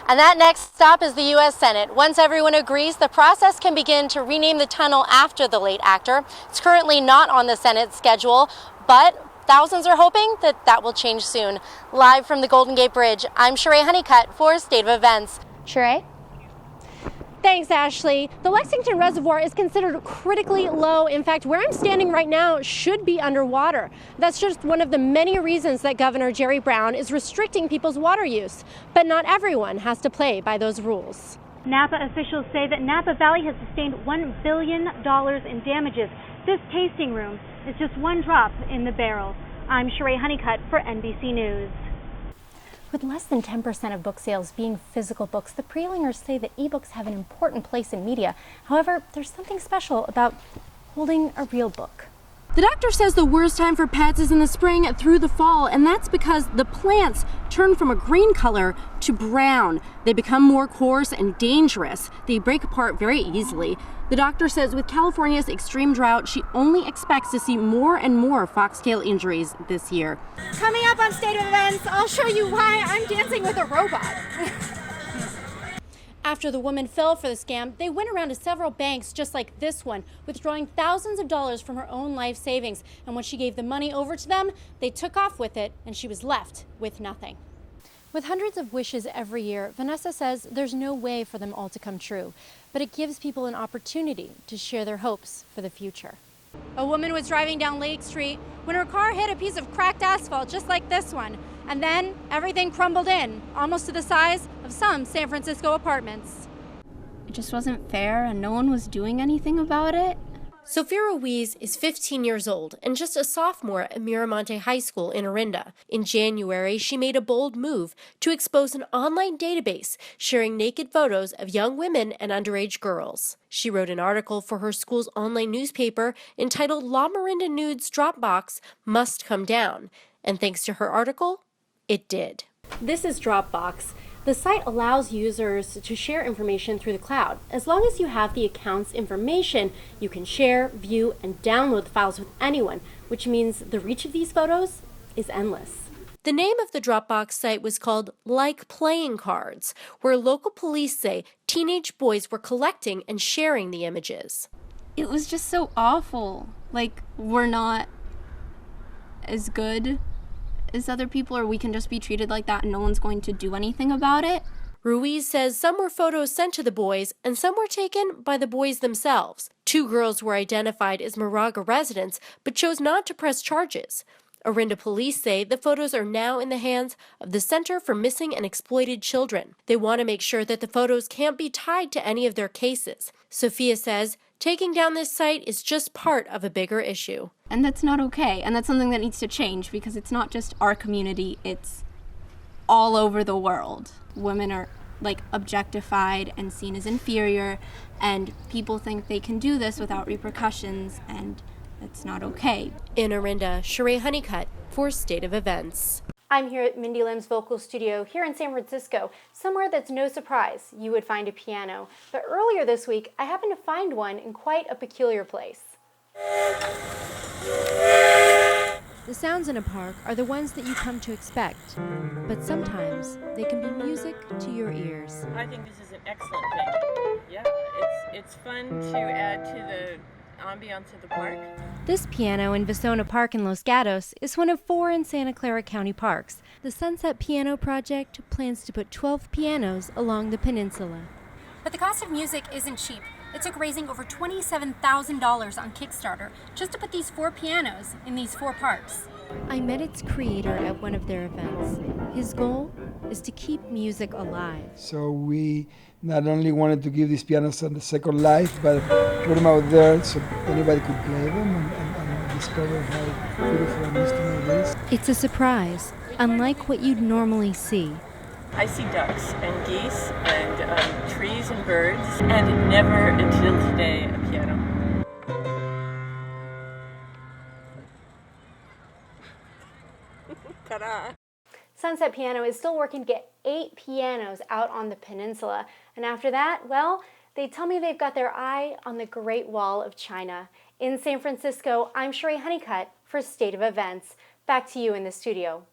And that next stop is the U.S. Senate. Once everyone agrees, the process can begin to rename the tunnel after the late actor. It's currently not on the Senate schedule, but thousands are hoping that that will change soon. Live from the Golden Gate Bridge, I'm Sherae Honeycutt for State of Events. Sherae? Thanks, Ashley. The Lexington Reservoir is considered critically low. In fact, where I'm standing right now should be underwater. That's just one of the many reasons that Governor Jerry Brown is restricting people's water use. But not everyone has to play by those rules. Napa officials say that Napa Valley has sustained $1 billion in damages. This tasting room is just one drop in the barrel. I'm Sherae Honeycutt for NBC News. With less than 10% of book sales being physical books, the Prelingers say that ebooks have an important place in media. However, there's something special about holding a real book. The doctor says the worst time for pets is in the spring through the fall, and that's because the plants turn from a green color to brown. They become more coarse and dangerous. They break apart very easily. The doctor says with California's extreme drought, she only expects to see more and more foxtail injuries this year. Coming up on State of Events, I'll show you why I'm dancing with a robot. After the woman fell for the scam, they went around to several banks just like this one, withdrawing thousands of dollars from her own life savings. And when she gave the money over to them, they took off with it, and she was left with nothing. With hundreds of wishes every year, Vanessa says there's no way for them all to come true, but it gives people an opportunity to share their hopes for the future. A woman was driving down Lake Street when her car hit a piece of cracked asphalt just like this one. And then everything crumbled in, almost to the size of some San Francisco apartments. It just wasn't fair, and no one was doing anything about it. Sophia Ruiz is 15 years old and just a sophomore at Miramonte High School in Orinda. In January, she made a bold move to expose an online database sharing naked photos of young women and underage girls. She wrote an article for her school's online newspaper entitled La Miranda Nudes Dropbox Must Come Down. And thanks to her article, it did. This is Dropbox. The site allows users to share information through the cloud. As long as you have the account's information, you can share, view, and download the files with anyone, which means the reach of these photos is endless. The name of the Dropbox site was called Like Playing Cards, where local police say teenage boys were collecting and sharing the images. It was just so awful. Like, we're not as good as other people, or we can just be treated like that and no one's going to do anything about it. Ruiz says some were photos sent to the boys and some were taken by the boys themselves. 2 girls were identified as Moraga residents but chose not to press charges. Orinda police say the photos are now in the hands of the Center for Missing and Exploited Children. They want to make sure that the photos can't be tied to any of their cases. Sophia says taking down this site is just part of a bigger issue. And that's not okay, and that's something that needs to change because it's not just our community, it's all over the world. Women are objectified and seen as inferior, and people think they can do this without repercussions, and it's not okay. In Orinda, Sherae Honeycutt for State of Events. I'm here at Mindy Lim's vocal studio here in San Francisco, somewhere that's no surprise you would find a piano. But earlier this week, I happened to find one in quite a peculiar place. The sounds in a park are the ones that you come to expect, but sometimes they can be music to your ears. I think this is an excellent thing. Yeah, it's fun to add to the ambiance of the park. This piano in Vasona Park in Los Gatos is one of 4 in Santa Clara County parks. The Sunset Piano Project plans to put 12 pianos along the peninsula. But the cost of music isn't cheap. It took raising over $27,000 on Kickstarter just to put these 4 pianos in these 4 parks. I met its creator at one of their events. His goal is to keep music alive. So we not only wanted to give these pianos a second life, but put them out there so anybody could play them and discover how beautiful an instrument it is. It's a surprise, unlike what you'd normally see. I see ducks and geese and trees and birds, and never until today a piano. Ta-da! Sunset Piano is still working to get 8 pianos out on the peninsula. And after that, well, they tell me they've got their eye on the Great Wall of China. In San Francisco, I'm Sherae Honeycutt for State of Events. Back to you in the studio.